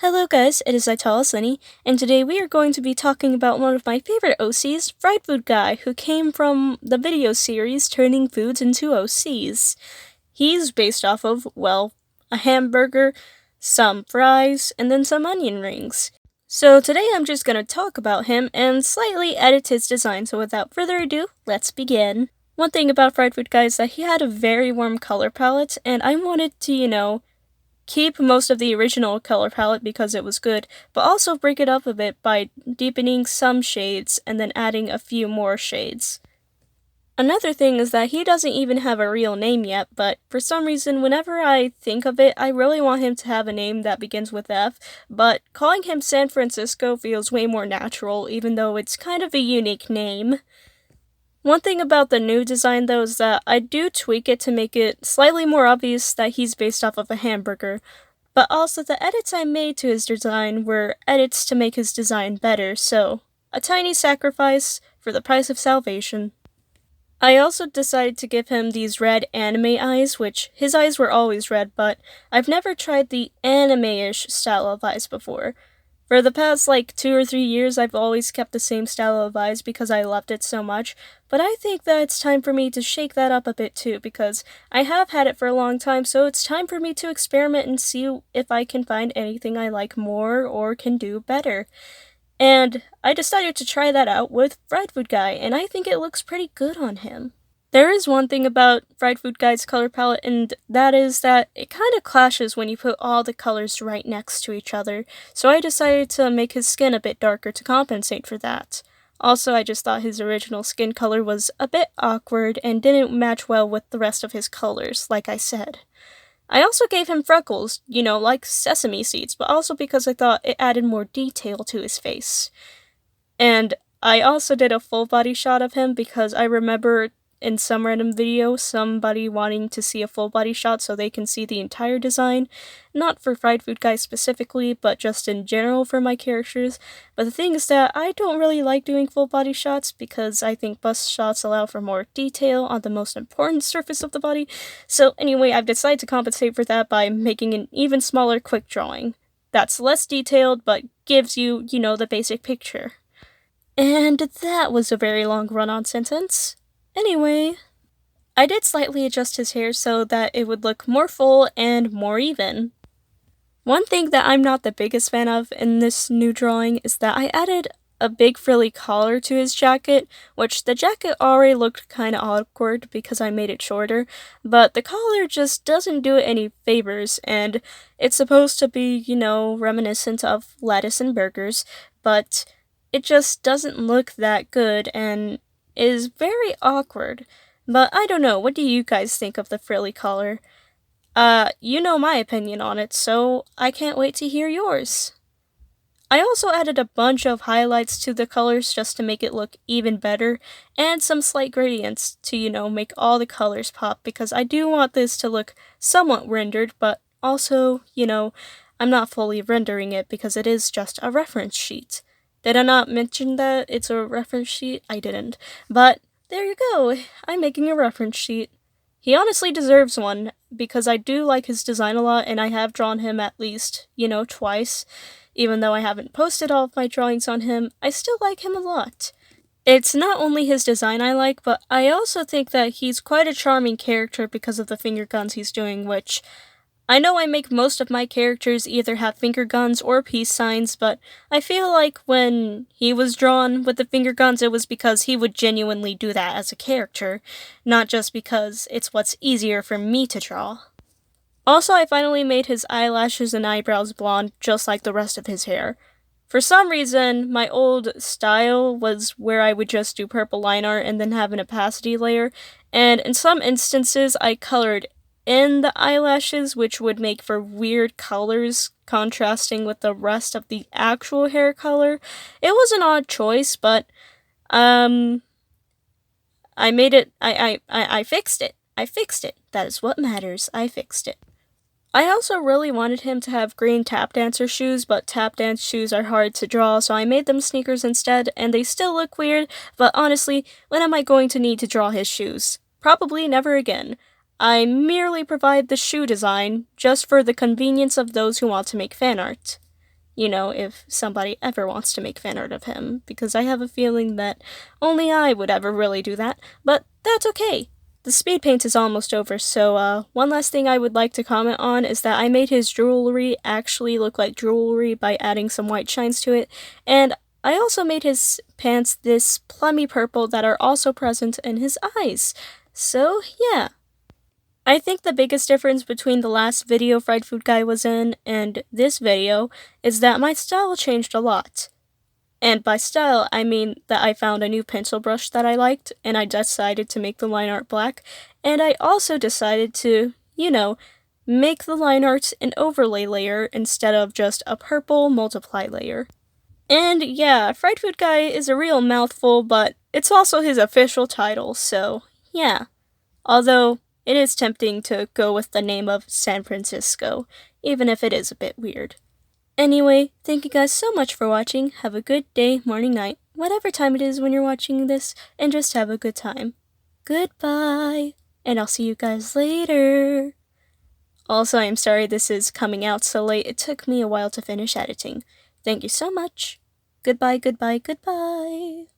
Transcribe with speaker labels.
Speaker 1: Hello guys, it is Sunny, and today we are going to be talking about one of my favorite OCs, Fried Food Guy, who came from the video series Turning Foods into OCs. He's based off of, well, a hamburger, some fries, and then some onion rings. So today I'm just going to talk about him and slightly edit his design, so without further ado, let's begin. One thing about Fried Food Guy is that he had a very warm color palette, and I wanted to, keep most of the original color palette because it was good, but also break it up a bit by deepening some shades and then adding a few more shades. Another thing is that he doesn't even have a real name yet, but for some reason whenever I think of it, I really want him to have a name that begins with F, but calling him San Francisco feels way more natural, even though it's kind of a unique name. One thing about the new design though is that I do tweak it to make it slightly more obvious that he's based off of a hamburger, but also the edits I made to his design were edits to make his design better, so a tiny sacrifice for the price of salvation. I also decided to give him these red anime eyes, which his eyes were always red, but I've never tried the anime-ish style of eyes before. For the past 2 or 3 years, I've always kept the same style of eyes because I loved it so much, but I think that it's time for me to shake that up a bit too, because I have had it for a long time, so it's time for me to experiment and see if I can find anything I like more or can do better. And I decided to try that out with Fried Food Guy, and I think it looks pretty good on him. There is one thing about Fried Food Guy's color palette, and that is that it kind of clashes when you put all the colors right next to each other, so I decided to make his skin a bit darker to compensate for that. Also, I just thought his original skin color was a bit awkward and didn't match well with the rest of his colors, like I said. I also gave him freckles, like sesame seeds, but also because I thought it added more detail to his face. And I also did a full body shot of him because I remember in some random video somebody wanting to see a full body shot so they can see the entire design. Not for Fried Food Guy specifically, but just in general for my characters. But the thing is that I don't really like doing full body shots because I think bust shots allow for more detail on the most important surface of the body. So anyway, I've decided to compensate for that by making an even smaller quick drawing. That's less detailed, but gives you, the basic picture. And that was a very long run-on sentence. Anyway, I did slightly adjust his hair so that it would look more full and more even. One thing that I'm not the biggest fan of in this new drawing is that I added a big frilly collar to his jacket, which the jacket already looked kinda awkward because I made it shorter, but the collar just doesn't do it any favors, and it's supposed to be, reminiscent of lettuce and burgers, but it just doesn't look that good and is very awkward. But I don't know, what do you guys think of the frilly collar? You know my opinion on it, so I can't wait to hear yours. I also added a bunch of highlights to the colors just to make it look even better, and some slight gradients to, make all the colors pop, because I do want this to look somewhat rendered, but also, I'm not fully rendering it because it is just a reference sheet. Did I not mention that it's a reference sheet? I didn't. But there you go, I'm making a reference sheet. He honestly deserves one, because I do like his design a lot, and I have drawn him at least, twice. Even though I haven't posted all of my drawings on him, I still like him a lot. It's not only his design I like, but I also think that he's quite a charming character because of the finger guns he's doing, which I know I make most of my characters either have finger guns or peace signs, but I feel like when he was drawn with the finger guns, it was because he would genuinely do that as a character, not just because it's what's easier for me to draw. Also, I finally made his eyelashes and eyebrows blonde, just like the rest of his hair. For some reason, my old style was where I would just do purple line art and then have an opacity layer, and in some instances I colored in the eyelashes, which would make for weird colors contrasting with the rest of the actual hair color. It was an odd choice, but I made it. I fixed it. I fixed it. That is what matters. I fixed it. I also really wanted him to have green tap dancer shoes, but tap dance shoes are hard to draw, so I made them sneakers instead, and they still look weird, but honestly, when am I going to need to draw his shoes? Probably never again. I merely provide the shoe design just for the convenience of those who want to make fan art. if somebody ever wants to make fan art of him, because I have a feeling that only I would ever really do that, but that's okay. The speed paint is almost over, so one last thing I would like to comment on is that I made his jewelry actually look like jewelry by adding some white shines to it, and I also made his pants this plummy purple that are also present in his eyes. So, yeah. I think the biggest difference between the last video Fried Food Guy was in and this video is that my style changed a lot. And by style, I mean that I found a new pencil brush that I liked, and I decided to make the line art black, and I also decided to, make the line art an overlay layer instead of just a purple multiply layer. And yeah, Fried Food Guy is a real mouthful, but it's also his official title, so yeah. Although, it is tempting to go with the name of San Francisco, even if it is a bit weird. Anyway, thank you guys so much for watching. Have a good day, morning, night, whatever time it is when you're watching this, and just have a good time. Goodbye, and I'll see you guys later. Also, I'm sorry this is coming out so late. It took me a while to finish editing. Thank you so much. Goodbye, goodbye, goodbye.